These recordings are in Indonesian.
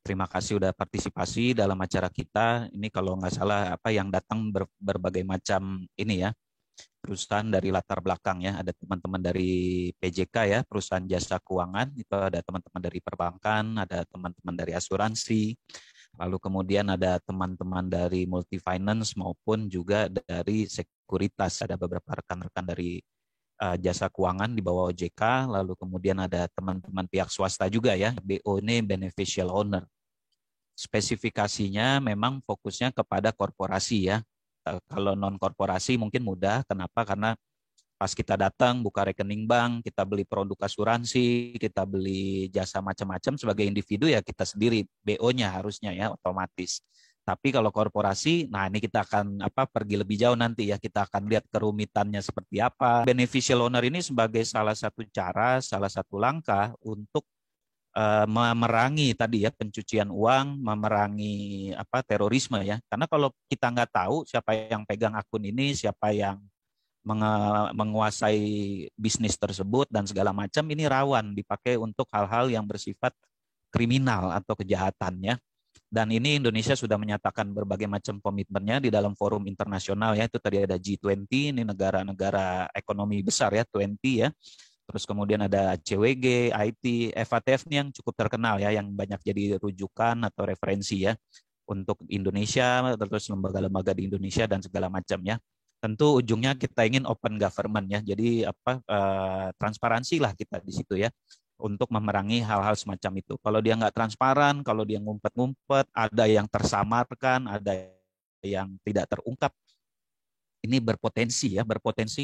Terima kasih udah partisipasi dalam acara kita. Ini kalau nggak salah apa yang datang berbagai macam ini ya, perusahaan dari latar belakang ya. Ada teman-teman dari PJK ya, perusahaan jasa keuangan, itu ada teman-teman dari perbankan, ada teman-teman dari asuransi, lalu kemudian ada teman-teman dari multi finance maupun juga dari sekuritas. Ada beberapa rekan-rekan dari jasa keuangan di bawah OJK, lalu kemudian ada teman-teman pihak swasta juga ya, BO ini beneficial owner. Spesifikasinya memang fokusnya kepada korporasi ya. Kalau non korporasi mungkin mudah. Kenapa? Karena pas kita datang buka rekening bank, kita beli produk asuransi, kita beli jasa macam-macam sebagai individu ya kita sendiri BO-nya harusnya ya otomatis. Tapi kalau korporasi, nah ini kita akan pergi lebih jauh nanti ya, kita akan lihat kerumitannya seperti apa. Beneficial owner ini sebagai salah satu cara, salah satu langkah untuk memerangi tadi ya pencucian uang, memerangi terorisme ya. Karena kalau kita nggak tahu siapa yang pegang akun ini, siapa yang menguasai bisnis tersebut dan segala macam, ini rawan dipakai untuk hal-hal yang bersifat kriminal atau kejahatan ya. Dan ini Indonesia sudah menyatakan berbagai macam komitmennya di dalam forum internasional ya. Itu tadi ada G20, ini negara-negara ekonomi besar ya, 20 ya. Terus kemudian ada CWG, IT, FATF ini yang cukup terkenal ya, yang banyak jadi rujukan atau referensi ya untuk Indonesia, terus lembaga-lembaga di Indonesia dan segala macam ya. Tentu ujungnya kita ingin open government ya, jadi transparansi lah kita di situ ya untuk memerangi hal-hal semacam itu. Kalau dia nggak transparan, kalau dia ngumpet-ngumpet, ada yang tersamarkan, ada yang tidak terungkap, ini berpotensi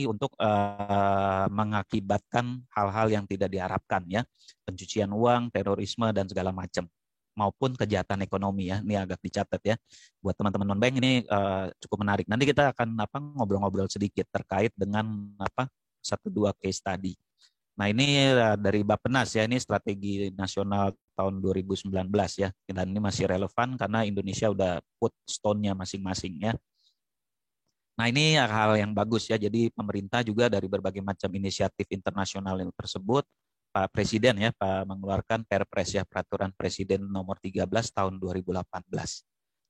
untuk mengakibatkan hal-hal yang tidak diharapkan ya, pencucian uang, terorisme dan segala macam maupun kejahatan ekonomi ya. Ini agak dicatat ya buat teman-teman non bank, ini cukup menarik. Nanti kita akan ngobrol-ngobrol sedikit terkait dengan satu dua case study. Nah ini dari Bappenas ya, ini strategi nasional tahun 2019 ya, dan ini masih relevan karena Indonesia udah put stone-nya masing-masing ya. Nah ini hal yang bagus ya, jadi pemerintah juga dari berbagai macam inisiatif internasional tersebut, Pak Presiden ya, Pak mengeluarkan Perpres ya, Peraturan Presiden nomor 13 tahun 2018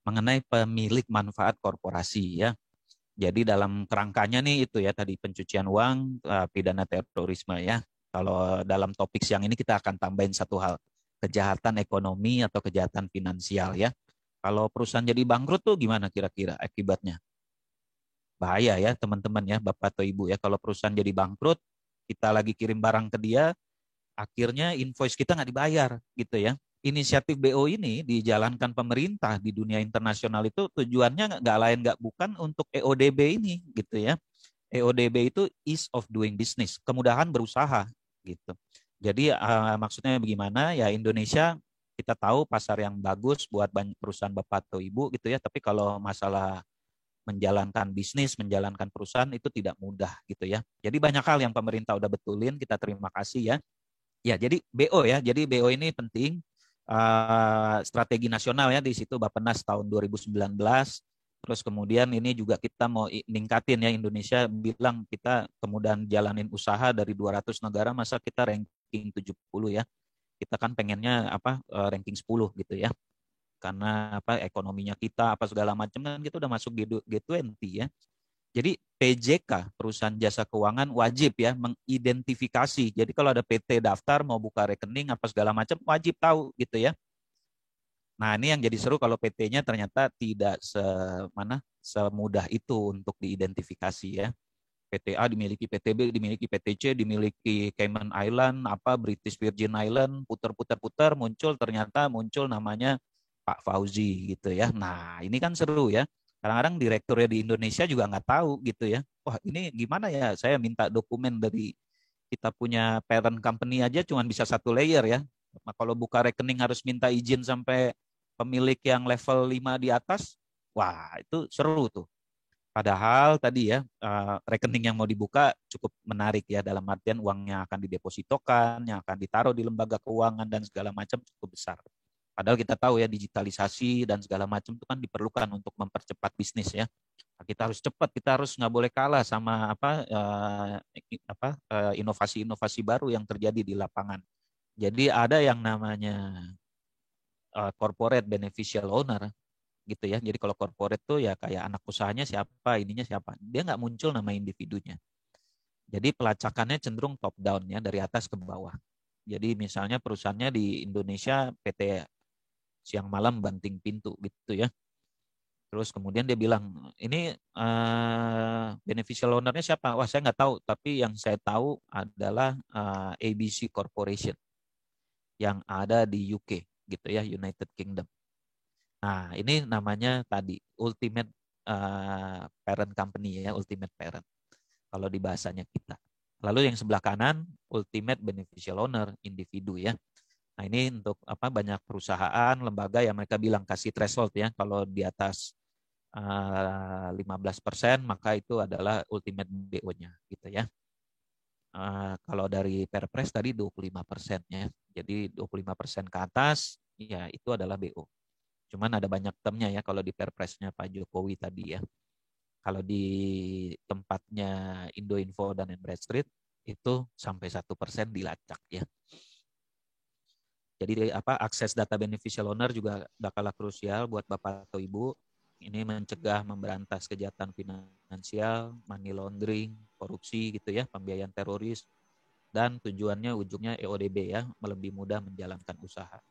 mengenai pemilik manfaat korporasi ya. Jadi dalam kerangkanya nih itu ya tadi pencucian uang, pidana terorisme ya. Kalau dalam topik siang ini kita akan tambahin satu hal, kejahatan ekonomi atau kejahatan finansial ya. Kalau perusahaan jadi bangkrut tuh gimana kira-kira akibatnya? Bahaya ya teman-teman ya, Bapak atau Ibu ya, kalau perusahaan jadi bangkrut, kita lagi kirim barang ke dia, akhirnya invoice kita nggak dibayar gitu ya. Inisiatif BO ini dijalankan pemerintah di dunia internasional itu tujuannya nggak lain nggak bukan untuk EODB ini gitu ya. EODB itu ease of doing business, kemudahan berusaha gitu. Jadi maksudnya bagaimana ya, Indonesia kita tahu pasar yang bagus buat banyak perusahaan Bapak atau Ibu gitu ya, tapi kalau masalah menjalankan bisnis, menjalankan perusahaan itu tidak mudah gitu ya. Jadi banyak hal yang pemerintah udah betulin, kita terima kasih ya. Ya, jadi BO ya. Jadi BO ini penting, strategi nasional ya, di situ Bappenas tahun 2019. Terus kemudian ini juga kita mau ningkatin ya, Indonesia bilang kita kemudian jalanin usaha dari 200 negara, masa kita ranking 70 ya. Kita kan pengennya ranking 10 gitu ya, karena ekonominya kita segala macam kan kita udah masuk G20 ya. Jadi PJK, perusahaan jasa keuangan, wajib ya mengidentifikasi. Jadi kalau ada PT daftar mau buka rekening segala macam, wajib tahu gitu ya. Nah ini yang jadi seru kalau PT-nya ternyata tidak semudah itu untuk diidentifikasi ya. PT A dimiliki PTB, dimiliki PTC, dimiliki Cayman Island, British Virgin Island, putar-putar-putar muncul namanya Pak Fauzi gitu ya. Nah ini kan seru ya. Kadang-kadang direkturnya di Indonesia juga nggak tahu gitu ya. Wah ini gimana ya, saya minta dokumen dari kita punya parent company aja cuma bisa satu layer ya. Nah, kalau buka rekening harus minta izin sampai pemilik yang level 5 di atas. Wah itu seru tuh. Padahal tadi ya rekening yang mau dibuka cukup menarik ya, dalam artian uangnya akan didepositokan, yang akan ditaruh di lembaga keuangan dan segala macam cukup besar. Padahal kita tahu ya digitalisasi dan segala macam itu kan diperlukan untuk mempercepat bisnis ya. Kita harus cepat, kita harus nggak boleh kalah sama inovasi-inovasi baru yang terjadi di lapangan. Jadi ada yang namanya corporate beneficial owner gitu ya. Jadi kalau corporate tuh ya kayak anak usahanya siapa, ininya siapa. Dia nggak muncul nama individunya. Jadi pelacakannya cenderung top down ya, dari atas ke bawah. Jadi misalnya perusahaannya di Indonesia PT Siang Malam Banting Pintu gitu ya. Terus kemudian dia bilang, ini beneficial owner-nya siapa? Wah, saya nggak tahu. Tapi yang saya tahu adalah ABC Corporation yang ada di UK gitu ya, United Kingdom. Nah, ini namanya tadi ultimate parent company ya, ultimate parent kalau di bahasanya kita. Lalu yang sebelah kanan ultimate beneficial owner, individu ya. Nah, ini untuk banyak perusahaan, lembaga yang mereka bilang kasih threshold ya, kalau di atas 15% maka itu adalah ultimate BO-nya gitu ya. Kalau dari Perpres tadi 25% ya. Jadi 25% ke atas ya itu adalah BO. Cuman ada banyak termnya ya kalau di Perpresnya Pak Jokowi tadi ya. Kalau di tempatnya Indoinfo dan Street itu sampai 1% dilacak ya. Jadi akses data beneficial owner juga bakal krusial buat Bapak atau Ibu. Ini mencegah, memberantas kejahatan finansial, money laundering, korupsi gitu ya, pembiayaan teroris, dan tujuannya ujungnya EODB ya, lebih mudah menjalankan usaha.